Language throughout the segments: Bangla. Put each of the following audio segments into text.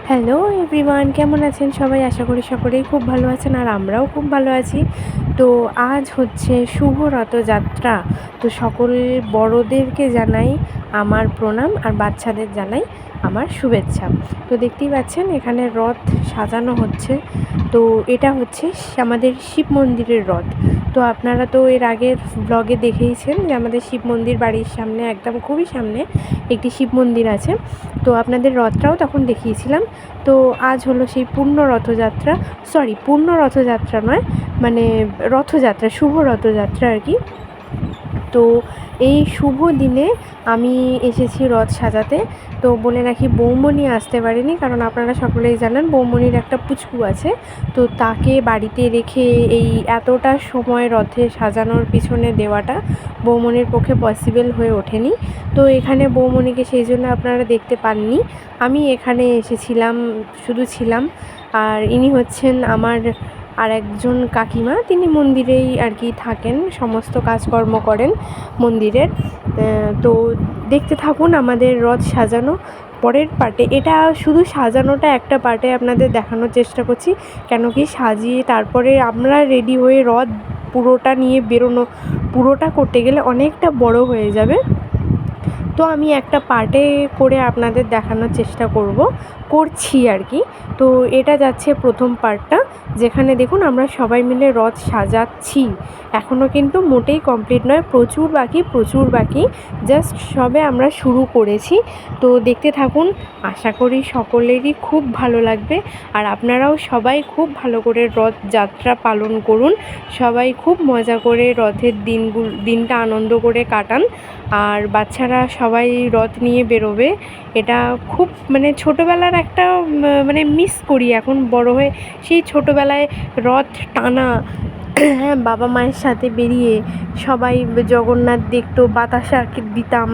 হ্যালো এভরিওয়ান, কেমন আছেন সবাই? আশা করি সকলেই খুব ভালো আছেন আর আমরাও খুব ভালো আছি। তো আজ হচ্ছে শুভ রথযাত্রা। তো সকল বড়দেরকে জানাই আমার প্রণাম আর বাচ্চাদের জানাই আমার শুভেচ্ছা। তো দেখতেই পাচ্ছেন এখানে রথ সাজানো হচ্ছে। তো এটা হচ্ছে আমাদের শিব মন্দিরের রথ। তো আপনারা তো এর আগের ব্লগে দেখেইছেন যে আমাদের শিব মন্দির বাড়ির সামনে, একদম খুবই সামনে একটি শিব মন্দির আছে। তো আপনাদের রথটাও তখন দেখিয়েছিলাম। তো আজ হলো সেই পূর্ণ রথযাত্রা নয়, মানে রথযাত্রা, শুভ রথযাত্রা আর কি। তো এই শুভ দিনে আমি এসেছি রথ সাজাতে। তো বলে রাখি, বৌমণি আসতে পারেনি, কারণ আপনারা সকলেই জানেন বৌমণির একটা পুচকু আছে। তো তাকে বাড়িতে রেখে এই এতটা সময় রথে সাজানোর পিছনে দেওয়াটা বৌমণির পক্ষে পসিবল হয়ে ওঠেনি। তো এখানে বৌমণিকে সেই জন্য আপনারা দেখতে পাননি। আমি এখানে এসেছিলাম, শুধু ছিলাম। আর ইনি হচ্ছেন আমার আর একজন কাকিমা, তিনি মন্দিরেই আর কি থাকেন, সমস্ত কাজকর্ম করেন মন্দিরের। তো দেখতে থাকুন আমাদের রথ সাজানো পরের পার্টে। এটা শুধু সাজানোটা একটা পার্টে আপনাদের দেখানোর চেষ্টা করছি, কেন কি সাজিয়ে তারপরে আমরা রেডি হয়ে রথ পুরোটা নিয়ে বেরোনো, পুরোটা করতে গেলে অনেকটা বড় হয়ে যাবে। তো আমি একটা পার্টে করে আপনাদের দেখানোর চেষ্টা করছি আর কি। তো এটা যাচ্ছে প্রথম পার্টটা, যেখানে দেখুন আমরা সবাই মিলে রথ সাজাচ্ছি। এখনও কিন্তু মোটেই কমপ্লিট নয়, প্রচুর বাকি, জাস্ট সবে আমরা শুরু করেছি। তো দেখতে থাকুন, আশা করি সকলেরই খুব ভালো লাগবে। আর আপনারাও সবাই খুব ভালো করে রথযাত্রা পালন করুন, সবাই খুব মজা করে রথের দিনটা আনন্দ করে কাটান। আর বাচ্চারা সবাই রথ নিয়ে বেরোবে, এটা খুব মানে ছোটোবেলার একটা মানে মিস করি এখন বড় হয়ে, সেই ছোটোবেলায় রথ টানা, হ্যাঁ, বাবা মায়ের সাথে বেরিয়ে সবাই জগন্নাথ দেখতো, বাতাসা দিতাম,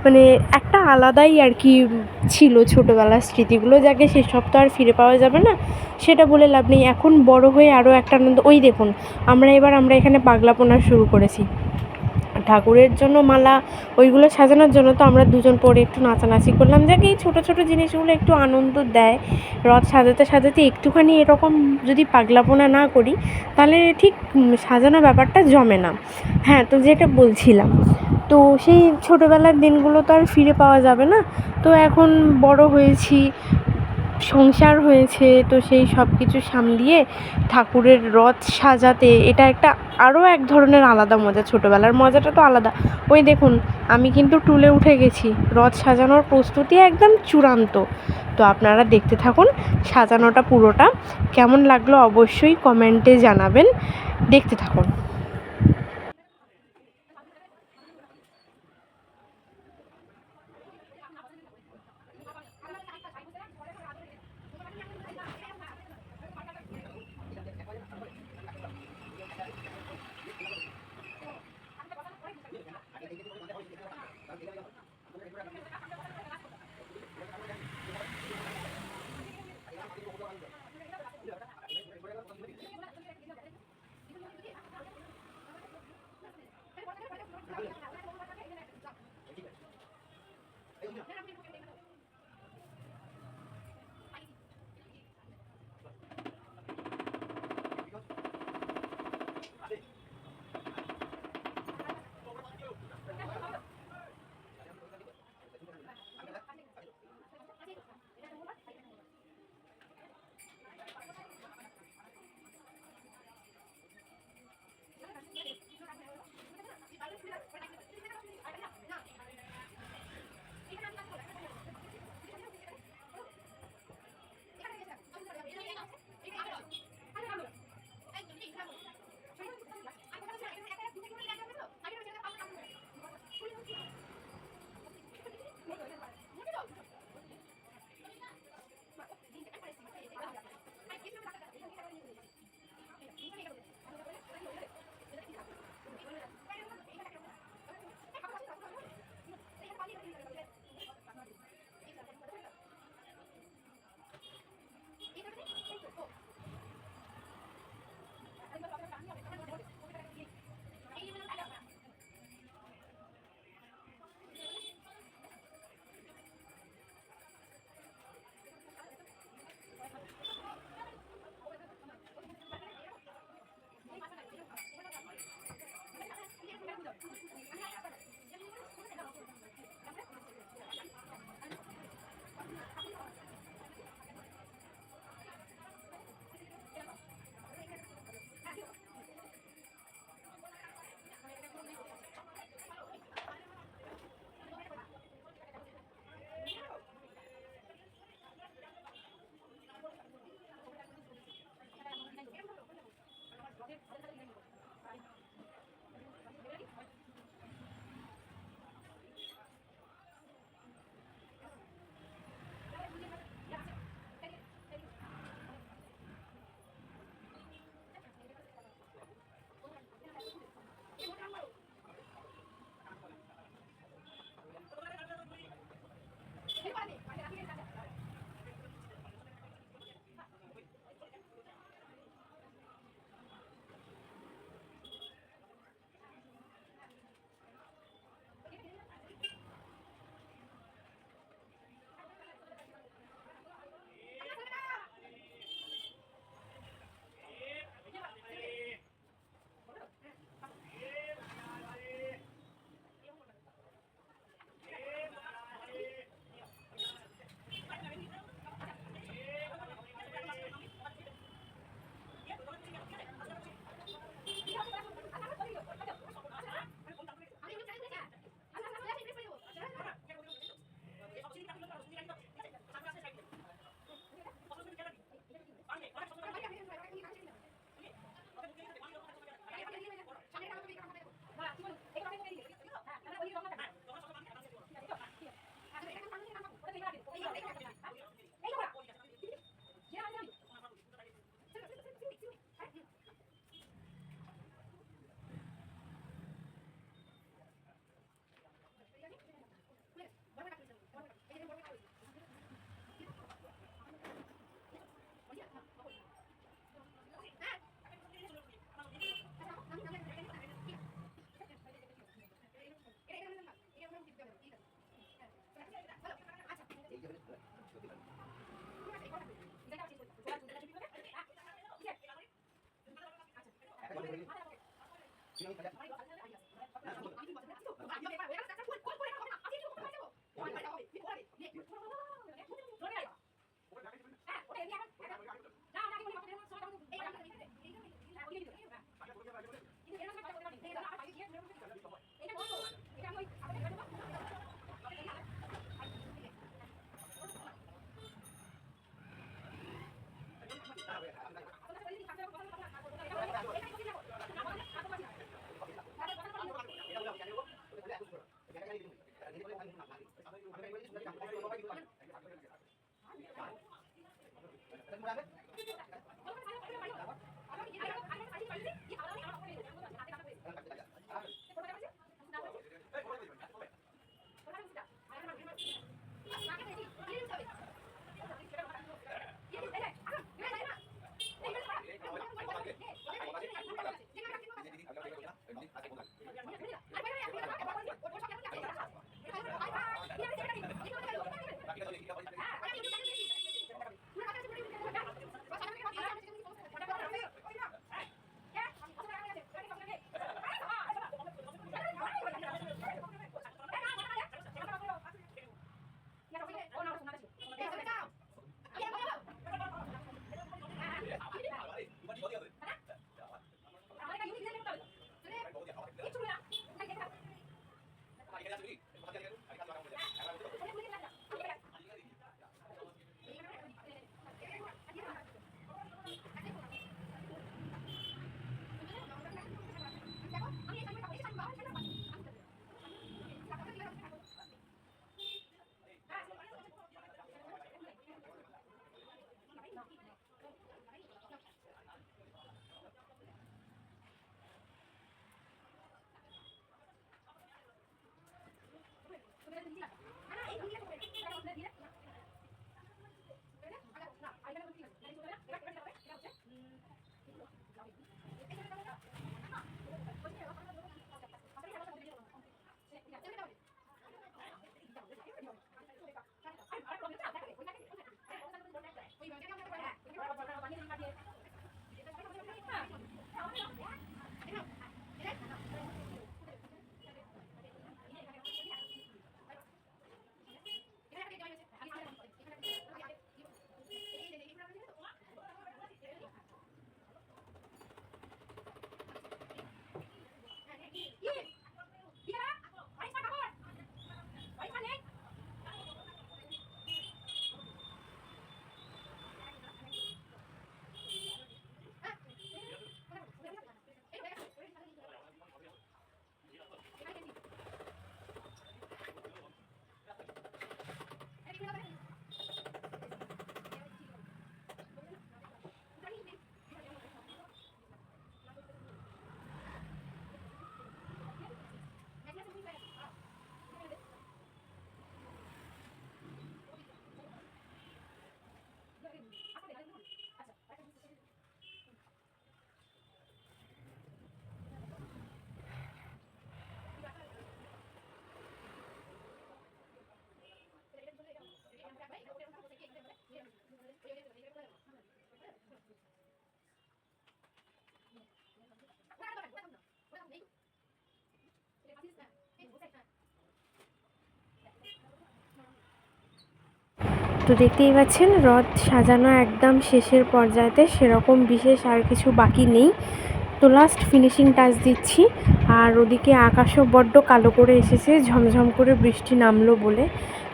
মানে একটা আলাদাই আর কি ছিল ছোটোবেলার স্মৃতিগুলো। যাকে সেসব তো আর ফিরে পাওয়া যাবে না, সেটা বলে লাভ নেই। এখন বড় হয়ে আরও একটা আনন্দ, ওই দেখুন আমরা এখানে পাগলাপোনা শুরু করেছি ঠাকুরের জন্য মালা, ওইগুলো সাজানোর জন্য। তো আমরা দুজন পরে একটু নাচানাচি করলাম, যাকে এই ছোটো ছোটো জিনিসগুলো একটু আনন্দ দেয়। রথ সাজাতে সাজাতে একটুখানি এরকম যদি পাগলাপোনা না করি, তাহলে ঠিক সাজানো ব্যাপারটা জমে না। হ্যাঁ, তো যেটা বলছিলাম, তো সেই ছোটোবেলার দিনগুলো তো আর ফিরে পাওয়া যাবে না। তো এখন বড় হয়েছি, সংসার হয়েছে, তো সেই সব কিছু সামলিয়ে ঠাকুরের রথ সাজাতে এটা একটা আরও এক ধরনের আলাদা মজা। ছোটোবেলার মজাটা তো আলাদা। ওই দেখুন আমি কিন্তু টুলে উঠে গেছি, রথ সাজানোর প্রস্তুতি একদম চূড়ান্ত। তো আপনারা দেখতে থাকুন সাজানোটা পুরোটা। কেমন লাগলো অবশ্যই কমেন্টে জানাবেন, দেখতে থাকুন। তো দেখতেই পাচ্ছেন রথ সাজানো একদম শেষের পর্যায়েতে, সেরকম বিশেষ আর কিছু বাকি নেই। তো লাস্ট ফিনিশিং টাচ দিচ্ছি। আর ওদিকে আকাশও বড্ড কালো করে এসেছে, ঝমঝম করে বৃষ্টি নামলো বলে।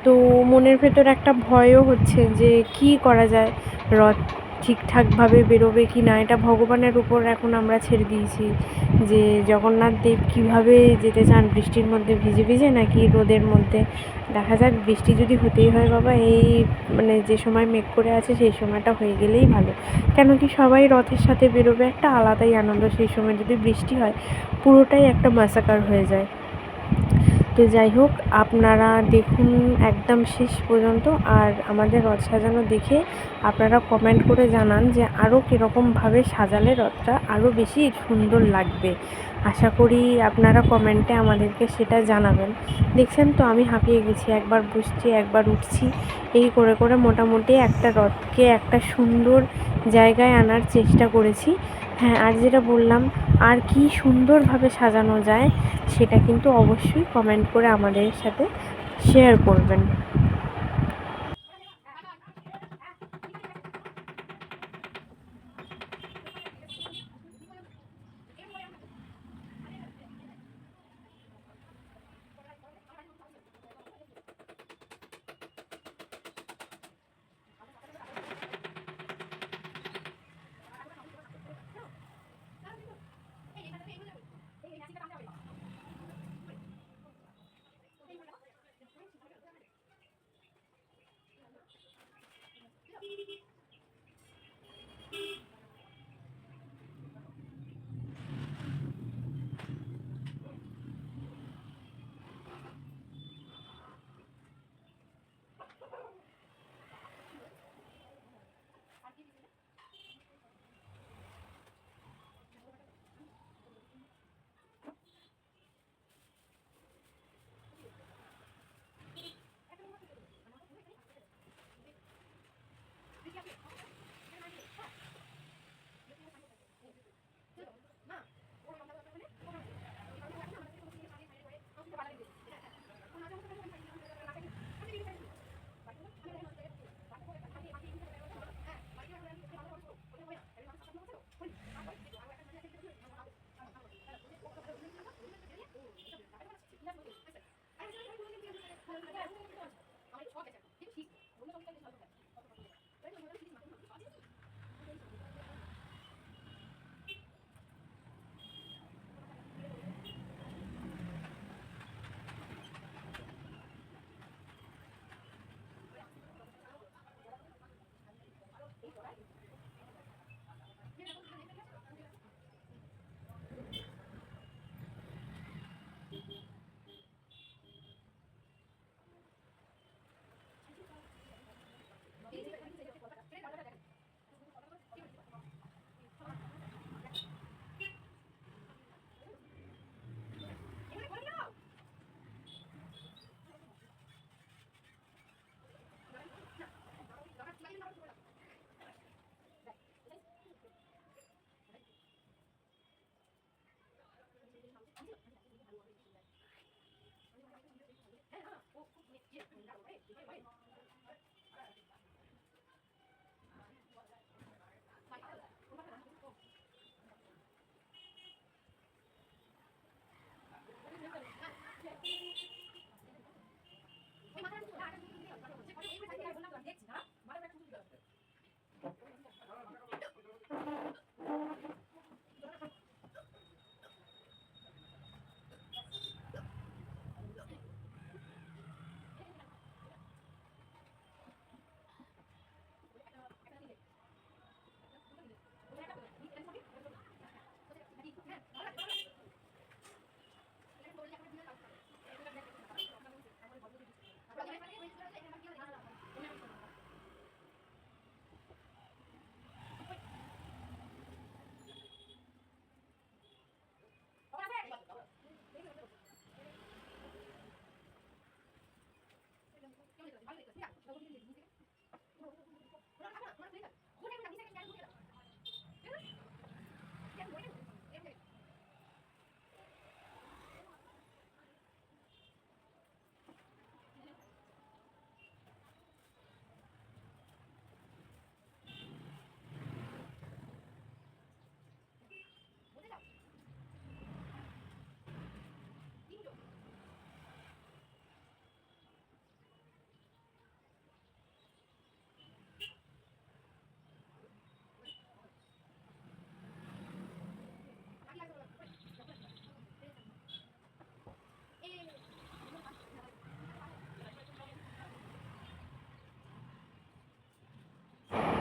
তো মনের ভেতর একটা ভয়ও হচ্ছে যে কি করা যায়, রথ ঠিকঠাকভাবে বেরোবে কি না, এটা ভগবানের উপর এখন আমরা ছেড়ে দিয়েছি যে জগন্নাথ দেব কীভাবে যেতে চান, বৃষ্টির মধ্যে ভিজে ভিজে নাকি রোদের মধ্যে। দেখা যাক, বৃষ্টি যদি হতেই হয় বাবা, এই মানে যে সময় মেঘ করে আছে সেই সময়টা হয়ে গেলেই ভালো। কেন কি সবাই রথের সাথে বেরোবে, একটা আলাদাই আনন্দ। সেই সময় যদি বৃষ্টি হয় পুরোটাই একটা মাসাকার হয়ে যায়। তো যাই হোক, আপনারা দেখুন একদম শেষ পর্যন্ত। আর আমাদের রথ সাজানো দেখে আপনারা কমেন্ট করে জানান যে আরও কীরকমভাবে সাজালে রথটা আরও বেশি সুন্দর লাগবে। আশা করি আপনারা কমেন্টে আমাদেরকে সেটা জানাবেন। দেখছেন তো আমি হাঁপিয়ে গেছি, একবার বসছি একবার উঠছি, এই করে করে মোটামুটি একটা রথকে একটা সুন্দর জায়গায় আনার চেষ্টা করেছি। হ্যাঁ, আর যেটা বললাম, আর কি সুন্দরভাবে সাজানো যায় সেটা কিন্তু অবশ্যই কমেন্ট করে আমাদের সাথে শেয়ার করবেন।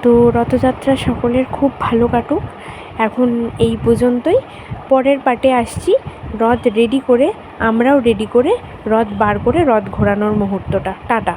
তো রথযাত্রা সকলের খুব ভালো কাটুক। এখন এই পর্যন্তই। পরের পার্টে আসছি রথ রেডি করে, আমরাও রেডি করে রথ বার করে রথ ঘোরানোর মুহূর্তটা। টাটা।